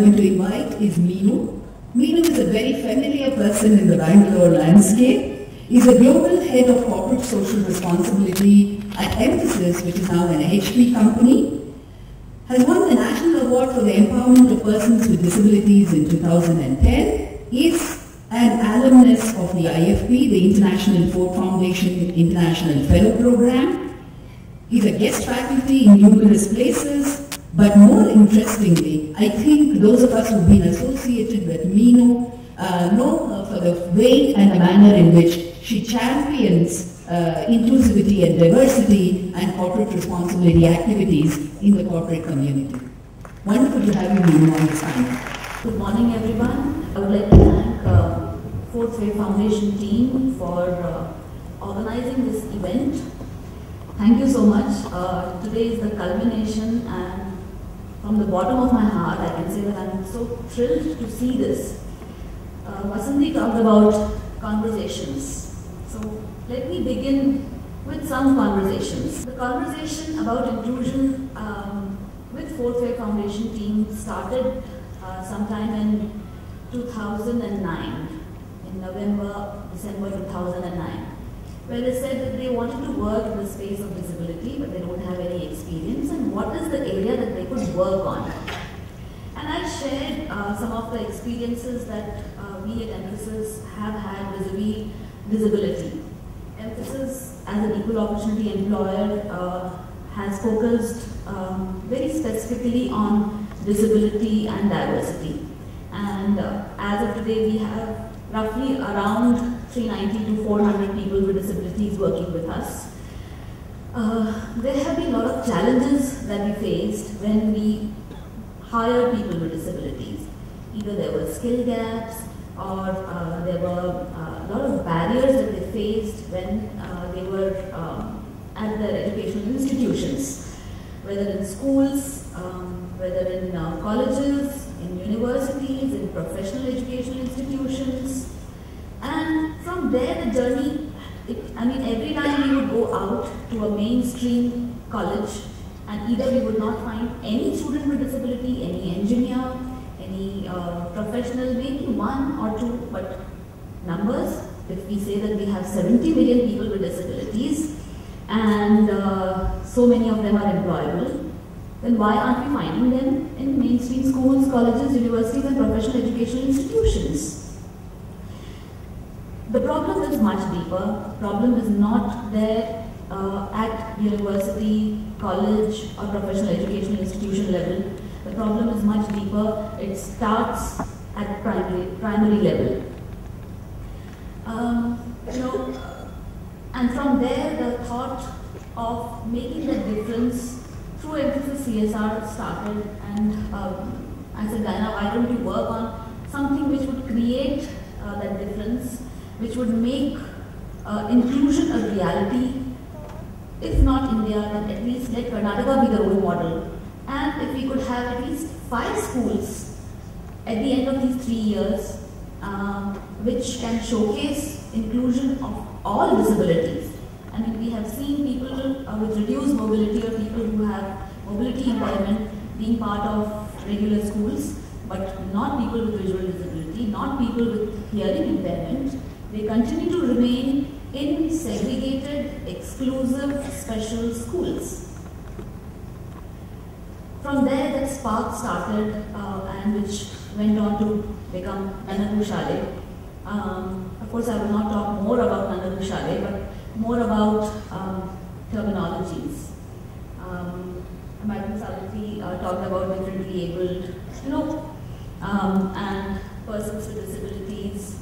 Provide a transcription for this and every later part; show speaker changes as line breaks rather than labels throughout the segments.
going to invite is Meenu. Meenu is a very familiar person in the Bangalore landscape. He's a global head of corporate social responsibility at Mphasis, which is now an HP company. Has won the National Award for the Empowerment of Persons with Disabilities in 2010. Is an alumnus of the IFP, the International Ford Foundation International Fellow Program. He's a guest faculty in numerous places, but more interestingly, I think those of us who've been associated with Meenu know her for the way and the manner in which she champions inclusivity and diversity and corporate responsibility activities in the corporate community. Wonderful to have you, Meenu, on this panel.
Good morning, everyone. I would like to thank Fourth Way Foundation team for organizing this event. Thank you so much. Today is the culmination, and from the bottom of my heart, I can say that I'm so thrilled to see this. Vasanthi talked about conversations. So let me begin with some conversations. The conversation about inclusion with Fourth Way Foundation team started sometime in 2009, in November, December 2009. Where they said that they wanted to work in the space of disability, but they don't have any experience, and what is the area that they could work on. And I shared some of the experiences that we at Mphasis have had vis-a-vis disability. Mphasis, as an equal opportunity employer, has focused very specifically on disability and diversity. And as of today, we have roughly around 390 to 400 people with disabilities working with us. There have been a lot of challenges that we faced when we hired people with disabilities. Either there were skill gaps, or there were a lot of barriers that they faced when they were at their educational institutions, whether in schools, whether in colleges, in universities, in professional educational institutions. And from there the journey, every time we would go out to a mainstream college, and either we would not find any student with disability, any engineer, any professional, maybe one or two, but numbers, if we say that we have 70 million people with disabilities, and so many of them are employable, then why aren't we finding them in mainstream schools, colleges, universities, and professional educational institutions? The problem is much deeper. The problem is not there at university, college, or professional educational institution level. The problem is much deeper. It starts at primary level. And from there, the thought of making that difference through Mphasis CSR started, and I said, Diana, why don't you work on something which would create that difference, which would make inclusion a reality. If not India, then at least let Karnataka be the role model. And if we could have at least 5 schools at the end of these 3 years, which can showcase inclusion of all disabilities. I mean, we have seen people with reduced mobility, or people who have mobility impairment being part of regular schools, but not people with visual disability, not people with hearing impairment. They continue to remain in segregated, exclusive, special schools. From there, that spark started, and which went on to become Nanadu Shale. Of course, I will not talk more about Nanadu Shale, but more about terminologies. Madam Salati talked about differently abled, and persons with disabilities.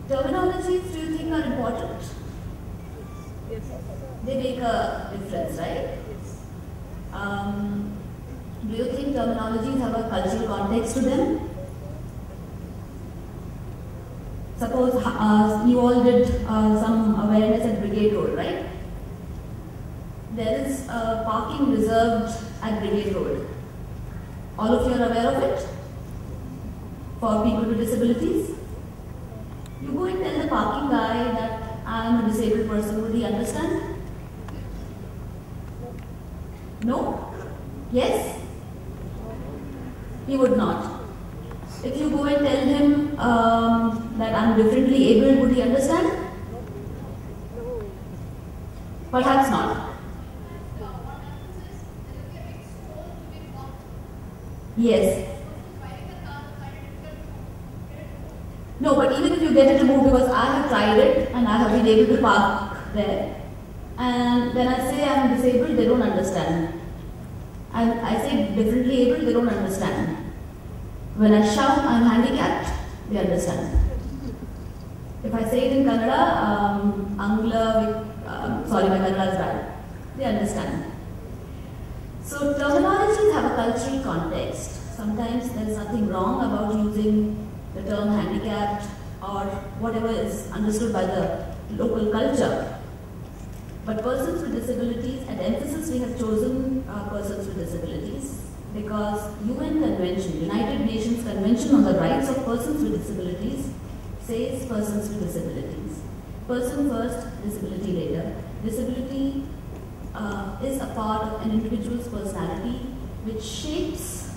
Terminologies, do you think are important? Yes. They make a difference, right? Yes. Do you think terminologies have a cultural context to them? Suppose you all did some awareness at Brigade Road, right? There is parking reserved at Brigade Road. All of you are aware of it? For people with disabilities? You go and tell the parking guy that I am a disabled person, would he understand? No? Yes? He would not. If you go and tell him that I'm differently able, would he understand? Perhaps not. Yes. No, but even if you get it removed, because I have tried it and I have been able to park there, and when I say I'm disabled, they don't understand. And I say differently able, they don't understand. When I shout I'm handicapped, they understand. If I say it in Kannada, sorry, my Kannada is bad, they understand. So terminologies have a cultural context. Sometimes there is nothing wrong about using the term handicapped or whatever is understood by the local culture. But persons with disabilities, at emphasis we have chosen persons with disabilities because UN Convention, United Nations Convention on the Rights of Persons with Disabilities says persons with disabilities. Person first, disability later. Disability is a part of an individual's personality which shapes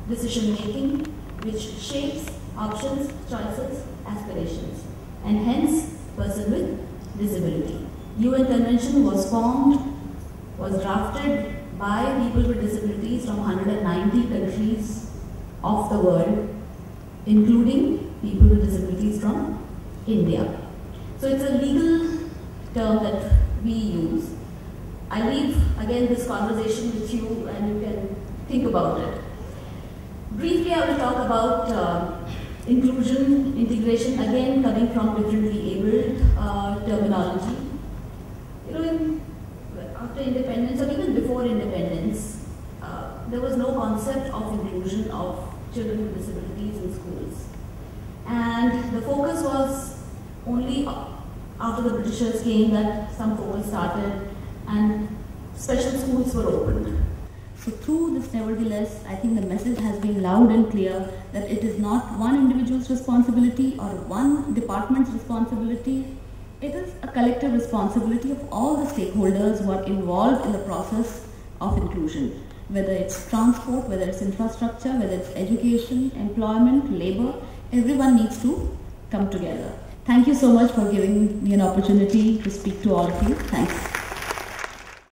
decision making, which shapes options, choices, aspirations, and hence person with disability. UN Convention was formed, was drafted by people with disabilities from 190 countries of the world, including people with disabilities from India. So it's a legal term that we use. I leave again this conversation with you and you can think about it. Briefly, I will talk about inclusion, integration, again coming from differently abled terminology. You know, after independence or even before independence, there was no concept of inclusion of children with disabilities in schools. And the focus was only after the Britishers came that some focus started and special schools were opened. So through this, nevertheless, I think the message has been loud and clear that it is not one individual's responsibility or one department's responsibility. It is a collective responsibility of all the stakeholders who are involved in the process of inclusion. Whether it's transport, whether it's infrastructure, whether it's education, employment, labor, everyone needs to come together. Thank you so much for giving me an opportunity to speak to all of you. Thanks.